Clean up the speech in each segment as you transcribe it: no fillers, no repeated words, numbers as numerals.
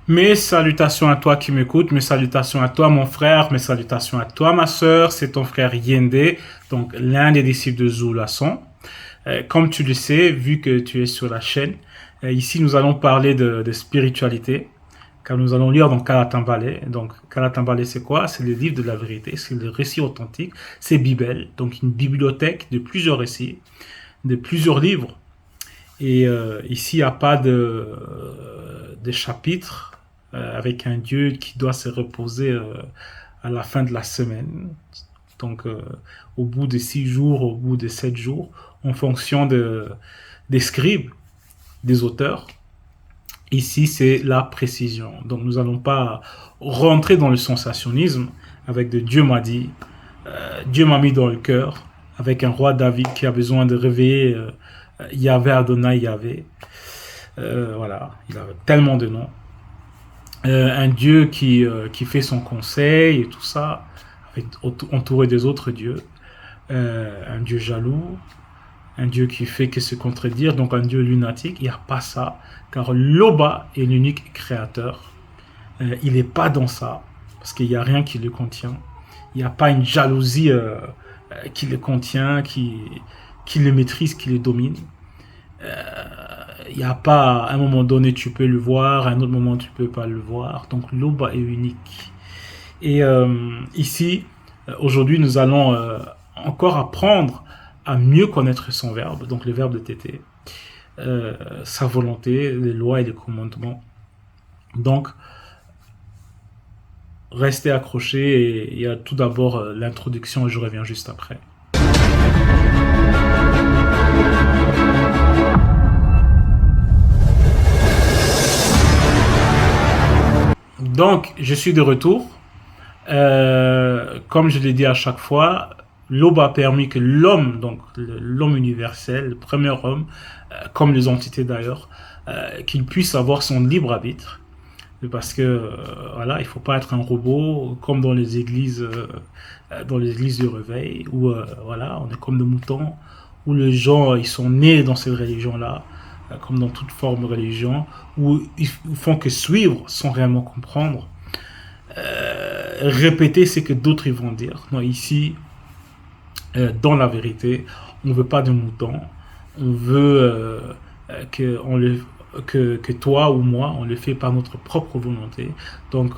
Mes salutations à toi qui m'écoutes, mes salutations à toi mon frère, mes salutations à toi ma sœur, c'est ton frère Yende, donc l'un des disciples de Zulason. Comme tu le sais, vu que tu es sur la chaîne, ici nous allons parler de spiritualité, car nous allons lire dans Kalatambale. Donc Kalatambale c'est quoi? C'est le livre de la vérité, c'est le récit authentique, c'est Bible, donc une bibliothèque de plusieurs récits, de plusieurs livres. Et ici il n'y a pas de chapitre avec un Dieu qui doit se reposer à la fin de la semaine. Donc, au bout de 6 jours, au bout de 7 jours, en fonction des scribes, des auteurs. Ici, c'est la précision. Donc, nous n'allons pas rentrer dans le sensationnisme avec de Dieu m'a dit, Dieu m'a mis dans le cœur, avec un roi David qui a besoin de réveiller Yahvé Adonai Yahvé. Voilà, il a tellement de noms. Un Dieu qui fait son conseil et tout ça, entouré des autres dieux. Un Dieu jaloux, un Dieu qui fait que se contredire, donc un Dieu lunatique. Il n'y a pas ça, car l'Oba est l'unique créateur. Il n'est pas dans ça, parce qu'il n'y a rien qui le contient. Il n'y a pas une jalousie qui le contient, qui le maîtrise, qui le domine. Il n'y a pas, à un moment donné, tu peux le voir, à un autre moment, tu ne peux pas le voir. Donc, l'Oba est unique. Et ici, aujourd'hui, nous allons encore apprendre à mieux connaître son verbe, donc le verbe de tété, sa volonté, les lois et les commandements. Donc, restez accrochés et il y a tout d'abord l'introduction et je reviens juste après. Donc, je suis de retour. Comme je l'ai dit à chaque fois, l'aube a permis que l'homme, donc l'homme universel, le premier homme, comme les entités d'ailleurs, qu'il puisse avoir son libre arbitre. Parce que voilà, il faut pas être un robot comme dans les églises du réveil où voilà, on est comme des moutons, où les gens ils sont nés dans cette religion-là, comme dans toute forme de religion, où ils font que suivre sans réellement comprendre. Répéter ce que d'autres ils vont dire. Non, ici, dans la vérité, on ne veut pas de moutons. On veut que toi ou moi, on le fait par notre propre volonté. Donc,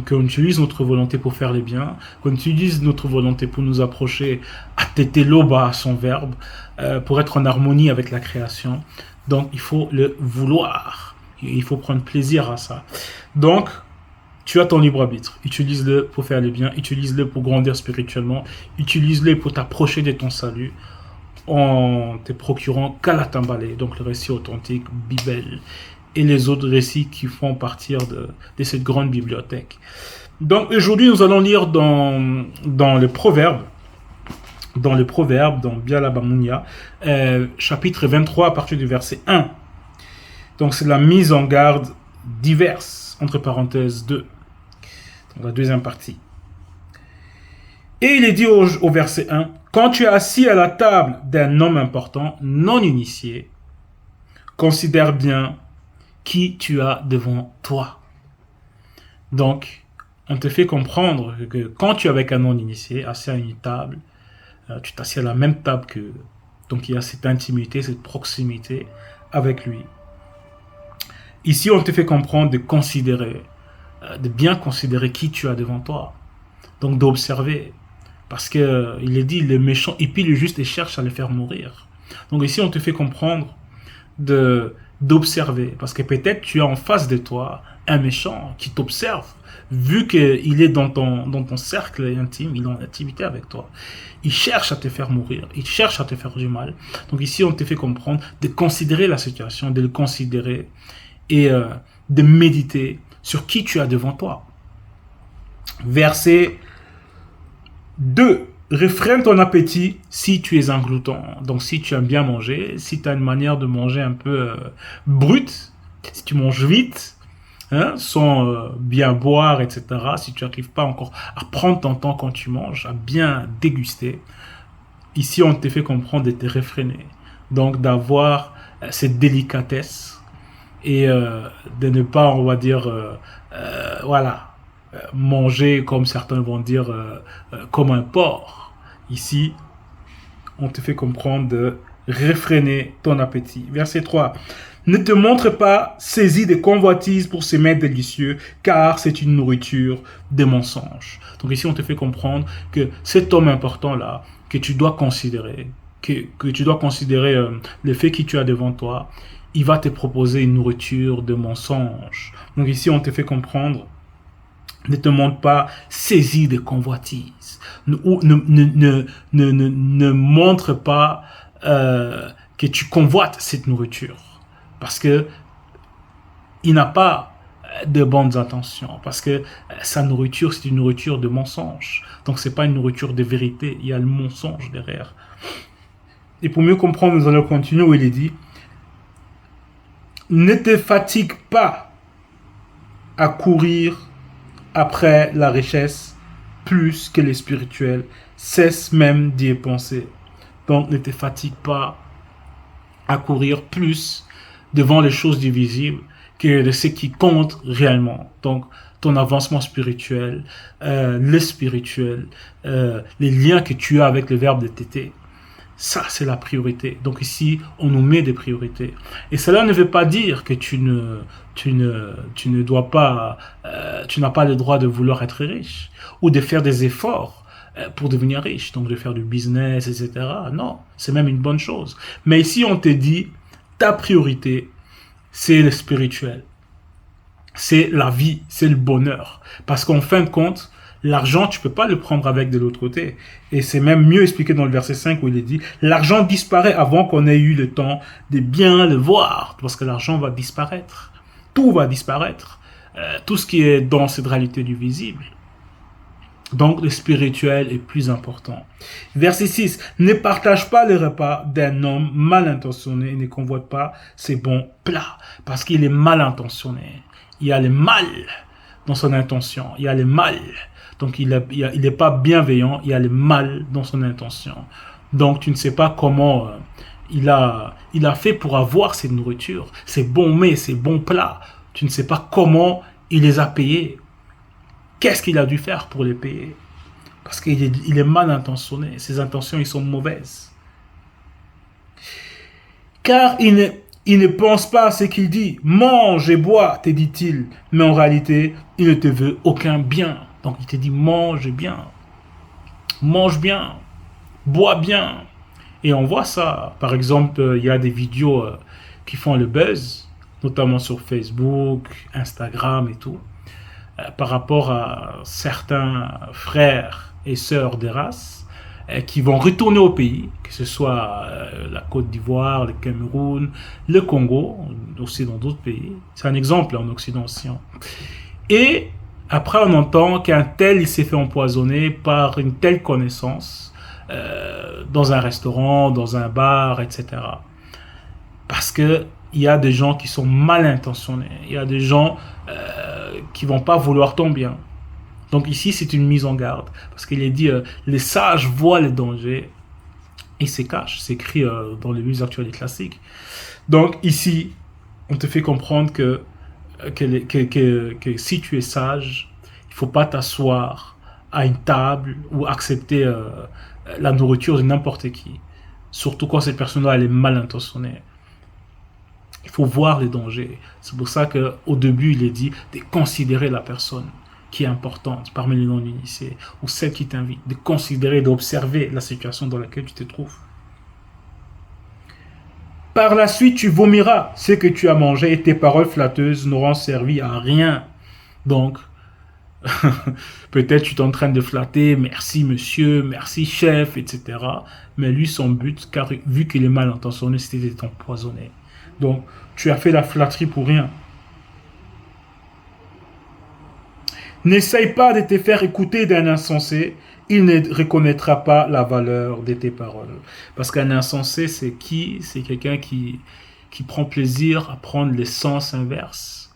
qu'on utilise notre volonté pour faire le bien, qu'on utilise notre volonté pour nous approcher à tété l'oba, à son verbe, pour être en harmonie avec la création. Donc, il faut le vouloir. Il faut prendre plaisir à ça. Donc, tu as ton libre arbitre. Utilise-le pour faire le bien, utilise-le pour grandir spirituellement, utilise-le pour t'approcher de ton salut en te procurant Kalatambale, donc le récit authentique, Bible, et les autres récits qui font partir de cette grande bibliothèque. Donc aujourd'hui, nous allons lire dans le Proverbe, dans Bialabamunia, chapitre 23 à partir du verset 1. Donc c'est la mise en garde diverse, entre parenthèses 2. Donc la deuxième partie. Et il est dit au verset 1, quand tu es assis à la table d'un homme important, non initié, considère bien qui tu as devant toi. Donc, on te fait comprendre que quand tu es avec un non-initié, assis à une table, tu t'assieds à la même table qu'eux. Donc, il y a cette intimité, cette proximité avec lui. Ici, on te fait comprendre de considérer, de bien considérer qui tu as devant toi. Donc, d'observer. Parce qu'il est dit, le méchant épie le juste et cherche à le faire mourir. Donc ici, on te fait comprendre d'observer. Parce que peut-être tu as en face de toi un méchant qui t'observe. Vu qu'il est dans ton cercle intime, il est en intimité avec toi. Il cherche à te faire mourir. Il cherche à te faire du mal. Donc ici, on te fait comprendre de considérer la situation, de le considérer et de méditer sur qui tu as devant toi. Verset 2. Réfrène ton appétit si tu es un glouton. Donc si tu aimes bien manger, si tu as une manière de manger un peu brute, si tu manges vite, sans bien boire, etc. Si tu n'arrives pas encore à prendre ton temps quand tu manges, à bien déguster, ici on te fait comprendre de te réfréner. Donc d'avoir cette délicatesse et de ne pas, on va dire, voilà, manger, comme certains vont dire, comme un porc. Ici, on te fait comprendre de réfréner ton appétit. Verset 3. Ne te montre pas saisi de convoitises pour ces mets délicieux, car c'est une nourriture de mensonges. Donc ici, on te fait comprendre que cet homme important-là, que tu dois considérer, que tu dois considérer le fait que tu as devant toi, il va te proposer une nourriture de mensonges. Donc ici, on te fait comprendre, ne te montre pas saisi de convoitises. Ne montre pas que tu convoites cette nourriture. Parce que il n'a pas de bonnes intentions. Parce que sa nourriture, c'est une nourriture de mensonge. Donc, c'est pas une nourriture de vérité. Il y a le mensonge derrière. Et pour mieux comprendre, nous allons continuer où il est dit, ne te fatigue pas à courir après la richesse plus que les spirituels. Cesse même d'y penser. Donc, ne te fatigue pas à courir plus devant les choses divisibles que de ce qui compte réellement. Donc, ton avancement spirituel, le spirituel, les liens que tu as avec le verbe de tété. Ça, c'est la priorité. Donc ici, on nous met des priorités. Et cela ne veut pas dire que tu ne dois pas, tu n'as pas le droit de vouloir être riche ou de faire des efforts pour devenir riche, donc de faire du business, etc. Non, c'est même une bonne chose. Mais ici, on te dit, ta priorité, c'est le spirituel. C'est la vie, c'est le bonheur. Parce qu'en fin de compte, l'argent, tu peux pas le prendre avec de l'autre côté. Et c'est même mieux expliqué dans le verset 5 où il est dit, l'argent disparaît avant qu'on ait eu le temps de bien le voir. Parce que l'argent va disparaître. Tout va disparaître. Tout ce qui est dans cette réalité du visible. Donc, le spirituel est plus important. Verset 6. Ne partage pas le repas d'un homme mal intentionné et ne convoite pas ses bons plats. Parce qu'il est mal intentionné. Il y a le mal dans son intention. Il y a le mal. Donc, il n'est pas bienveillant. Il y a le mal dans son intention. Donc, tu ne sais pas comment il a fait pour avoir cette nourriture, ces bons mets, ces bons plats. Tu ne sais pas comment il les a payés. Qu'est-ce qu'il a dû faire pour les payer? Parce qu'il est mal intentionné. Ses intentions, ils sont mauvaises. Car il ne pense pas à ce qu'il dit. Mange et bois, te dit-il. Mais en réalité, il ne te veut aucun bien. Donc il te dit mange bien. Mange bien. Bois bien. Et on voit ça. Par exemple, il y a des vidéos qui font le buzz, notamment sur Facebook, Instagram et tout. Par rapport à certains frères et sœurs des races qui vont retourner au pays, que ce soit la Côte d'Ivoire, le Cameroun, le Congo, aussi dans d'autres pays. C'est un exemple en Occident aussi. Et après, on entend qu'un tel, il s'est fait empoisonner par une telle connaissance dans un restaurant, dans un bar, etc. Parce que il y a des gens qui sont mal intentionnés. Il y a des gens qui vont pas vouloir ton bien. Donc ici, c'est une mise en garde. Parce qu'il est dit, les sages voient les dangers et se cachent. C'est écrit dans les livres actuels et classiques. Donc ici, on te fait comprendre que si tu es sage, il faut pas t'asseoir à une table ou accepter la nourriture de n'importe qui. Surtout quand cette personne-là, elle est mal intentionnée. Il faut voir les dangers. C'est pour ça qu'au début, il est dit de considérer la personne qui est importante parmi les non-initiés ou celle qui t'invite, de considérer, d'observer la situation dans laquelle tu te trouves. Par la suite, tu vomiras ce que tu as mangé et tes paroles flatteuses n'auront servi à rien. Donc, peut-être tu es en train de flatter, merci monsieur, merci chef, etc. Mais lui, son but, car vu qu'il est mal intentionné, c'était de t'empoisonner. Donc, tu as fait la flatterie pour rien. N'essaye pas de te faire écouter d'un insensé. Il ne reconnaîtra pas la valeur de tes paroles. Parce qu'un insensé, c'est qui? C'est quelqu'un qui prend plaisir à prendre les sens inverses.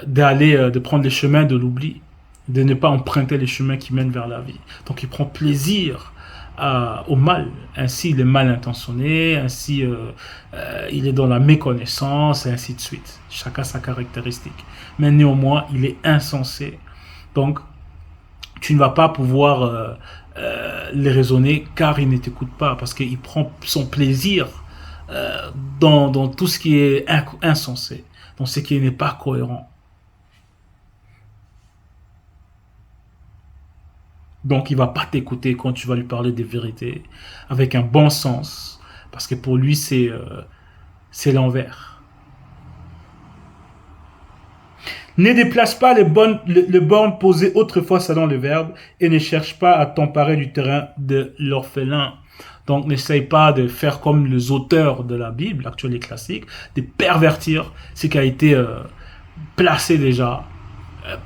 De prendre les chemins de l'oubli. De ne pas emprunter les chemins qui mènent vers la vie. Donc, il prend plaisir au mal. Ainsi, il est mal intentionné, ainsi, il est dans la méconnaissance, et ainsi de suite. Chacun sa caractéristique. Mais néanmoins, il est insensé. Donc, tu ne vas pas pouvoir les raisonner car il ne t'écoute pas, parce qu'il prend son plaisir dans tout ce qui est insensé, dans ce qui n'est pas cohérent. Donc, il ne va pas t'écouter quand tu vas lui parler des vérités avec un bon sens, parce que pour lui, c'est l'envers. Ne déplace pas les bornes posées autrefois selon le verbe et ne cherche pas à t'emparer du terrain de l'orphelin. Donc, n'essaye pas de faire comme les auteurs de la Bible, actuelle et classique, de pervertir ce qui a été placé déjà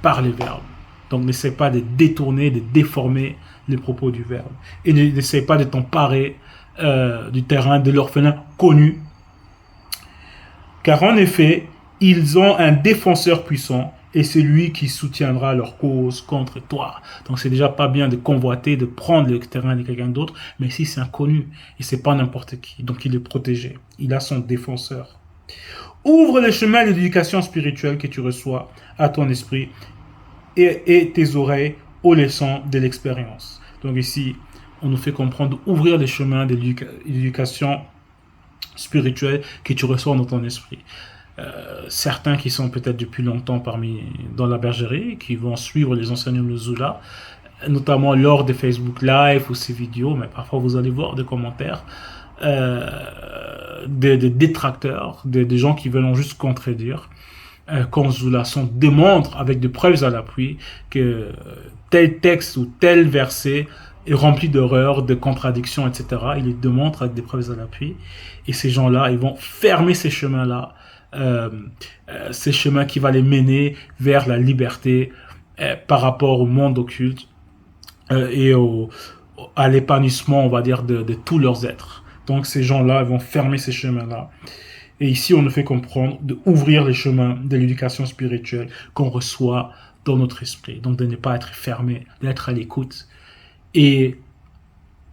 par les verbes. Donc, n'essaye pas de détourner, de déformer les propos du verbe. Et n'essaye pas de t'emparer du terrain de l'orphelin connu. Car en effet, ils ont un défenseur puissant et c'est lui qui soutiendra leur cause contre toi. Donc c'est déjà pas bien de convoiter, de prendre le terrain de quelqu'un d'autre, mais si c'est un connu et c'est pas n'importe qui, donc il est protégé, il a son défenseur. Ouvre le chemin de l'éducation spirituelle que tu reçois à ton esprit et tes oreilles aux leçons de l'expérience. Donc ici, on nous fait comprendre d'ouvrir les chemins de l'éducation spirituelle que tu reçois dans ton esprit. Certains qui sont peut-être depuis longtemps dans la bergerie, qui vont suivre les enseignements de Zoula, notamment lors des Facebook Live ou ces vidéos, mais parfois vous allez voir des commentaires, des détracteurs, des gens qui veulent juste contredire, quand Zoula démontre avec des preuves à l'appui que tel texte ou tel verset est rempli d'erreurs, de contradictions, etc. Il les démontre avec des preuves à l'appui. Et ces gens-là, ils vont fermer ces chemins-là, ces chemins qui vont les mener vers la liberté par rapport au monde occulte et à l'épanouissement, on va dire, de tous leurs êtres. Donc ces gens-là, ils vont fermer ces chemins-là. Et ici, on nous fait comprendre d'ouvrir les chemins de l'éducation spirituelle qu'on reçoit dans notre esprit. Donc de ne pas être fermé, d'être à l'écoute. Et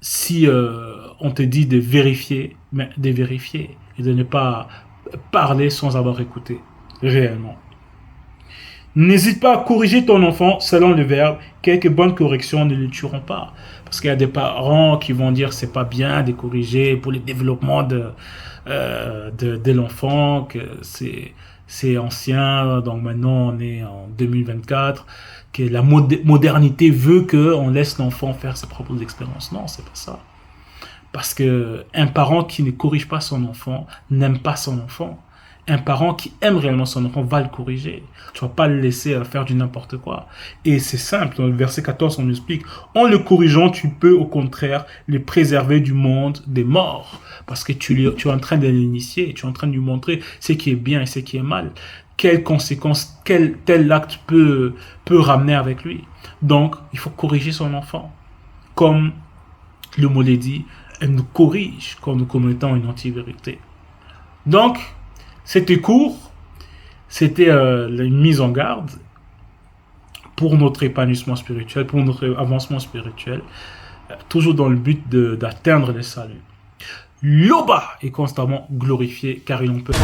si on te dit de vérifier, mais de vérifier et de ne pas parler sans avoir écouté réellement. N'hésite pas à corriger ton enfant selon le verbe. Quelques bonnes corrections ne le tueront pas. Parce qu'il y a des parents qui vont dire c'est pas bien de corriger pour le développement de l'enfant, que c'est ancien, donc maintenant on est en 2024, que la modernité veut qu'on laisse l'enfant faire ses propres expériences. Non, c'est pas ça. Parce que un parent qui ne corrige pas son enfant n'aime pas son enfant. Un parent qui aime réellement son enfant va le corriger. Tu vas pas le laisser faire du n'importe quoi. Et c'est simple, dans le verset 14, on nous explique, en le corrigeant, tu peux au contraire les préserver du monde des morts. Parce que tu es en train de l'initier, tu es en train de lui montrer ce qui est bien et ce qui est mal. Quelles conséquences tel acte peut ramener avec lui. Donc, il faut corriger son enfant. Comme le mot l'a dit, elle nous corrige quand nous commettons une anti-vérité. Donc, c'était court, c'était une mise en garde pour notre épanouissement spirituel, pour notre avancement spirituel, toujours dans le but d'atteindre le salut. L'Oba est constamment glorifié car il en peut.